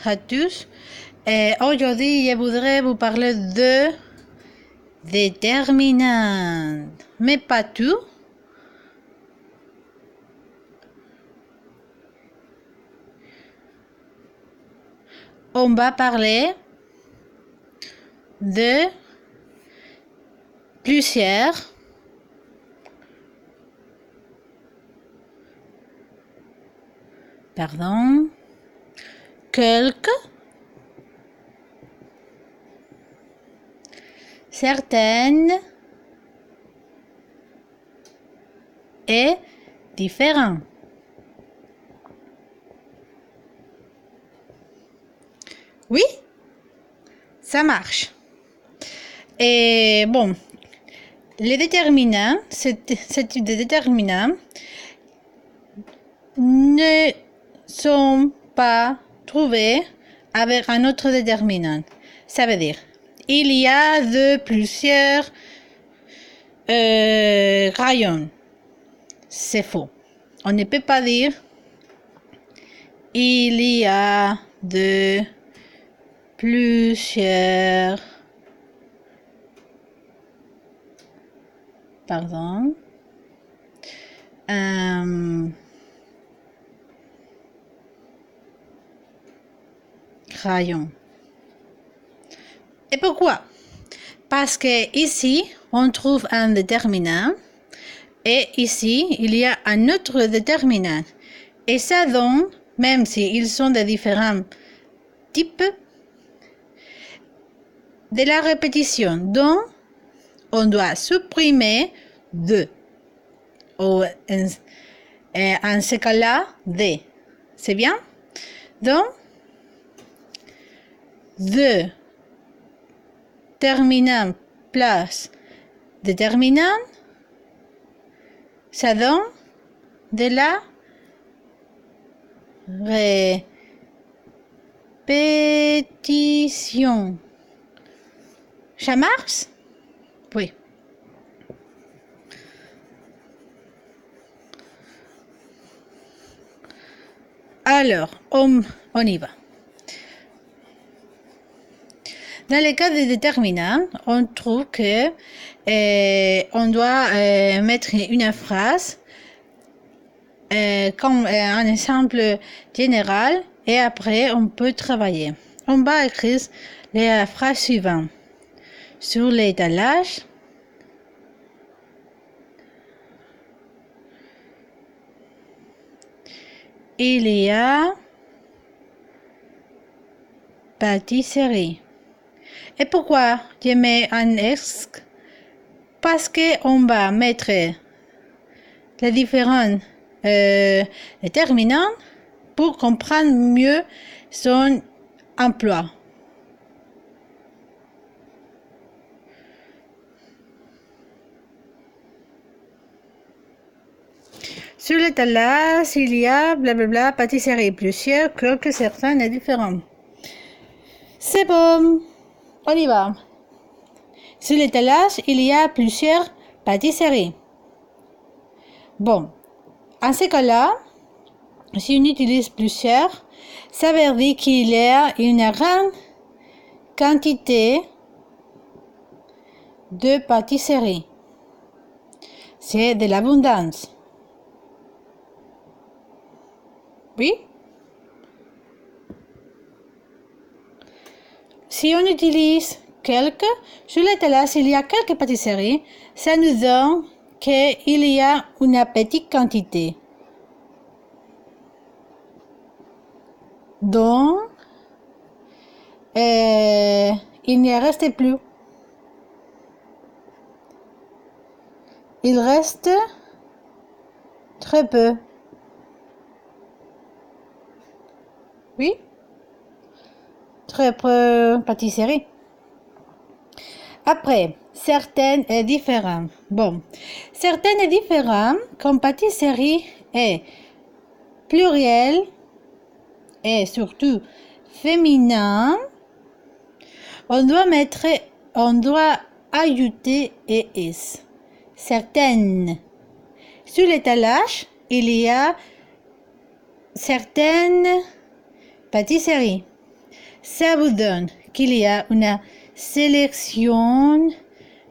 à tous. Aujourd'hui, je voudrais vous parler de déterminant, mais pas tout. On va parler de plusieurs quelques, certaines et différents. Oui, ça marche. Et bon, les déterminants, ce type de déterminants ne sont pas trouvés avec un autre déterminant. Ça veut dire, il y a de plusieurs rayons. C'est faux. On ne peut pas dire il y a de plusieurs rayons. Et pourquoi? Parce que ici, on trouve un déterminant et ici, il y a un autre déterminant. Et ça donne, même s'ils sont de différents types, de la répétition. Donc, on doit supprimer 2. Ou en ce cas-là, D. C'est bien? Donc, 2 terminant plus déterminant, ça donne de la répétition. Ça marche? Oui. Alors, on y va. Dans le cas des déterminants, on trouve que on doit mettre une phrase comme un exemple général et après on peut travailler. On va écrire la phrase suivante. Sur l'étalage, il y a pâtisserie. Et pourquoi je mets un X? Parce qu'on va mettre les différents déterminants pour comprendre mieux son emploi. Sur l'étalage, il y a blablabla, pâtisserie, plusieurs, quelques, certains et différents. C'est bon, on y va. Sur l'étalage, il y a plusieurs pâtisseries. Bon, en ce cas-là, si on utilise plusieurs, ça veut dire qu'il y a une grande quantité de pâtisseries. C'est de l'abondance. Oui? Si on utilise quelques, sur l'étalage, il y a quelques pâtisseries, ça nous donne qu'il y a une petite quantité. Donc, il n'y reste plus. Il reste très peu. Oui? Très peu pâtisserie. Après, certaines et différentes. Bon, certaines et différentes, comme pâtisserie est pluriel et surtout féminin, on doit ajouter ES. Certaines. Sur l'étalage, il y a certaines pâtisseries. ça vous donne qu'il y a une sélection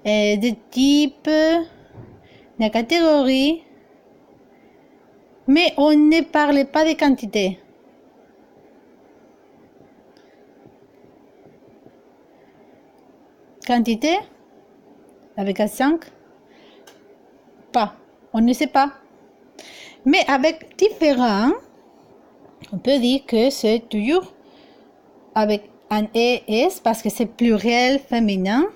de type, de catégorie, mais on ne parle pas de quantité. Quantité, avec un 5, pas, on ne sait pas. Mais avec différent, on peut dire que c'est toujours avec un ES parce que c'est pluriel féminin.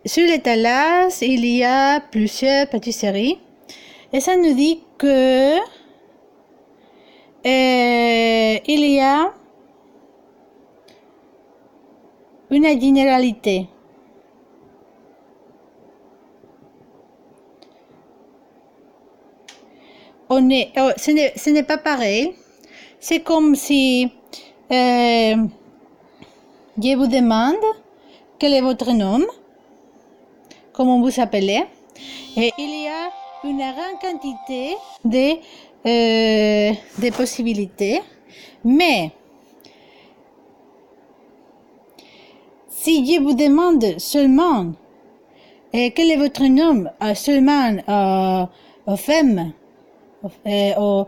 Sur l'étalage, il y a plusieurs pâtisseries et ça nous dit que il y a une généralité. Ce n'est pas pareil. C'est comme si je vous demande quel est votre nom, comment vous appelez, et il y a une grande quantité de possibilités, mais si je vous demande seulement quel est votre nom, seulement aux femmes, aux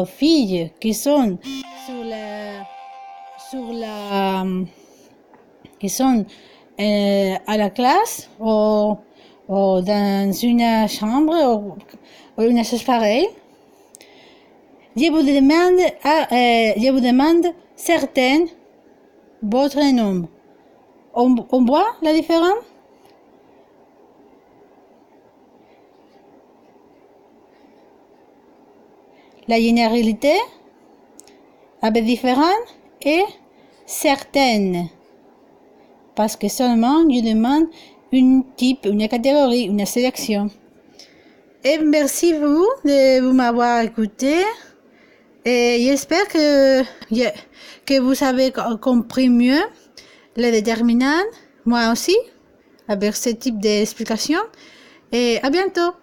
filles qui sont qui sont à la classe ou dans une chambre ou une chose pareille, je vous demande certains votre nom. On voit la différence? La généralité avec différent et certaines. Parce que seulement je demande une type, une catégorie, une sélection. Et merci vous de m'avoir écouté. Et j'espère que vous avez compris mieux les déterminants, moi aussi, avec ce type d'explication. Et à bientôt.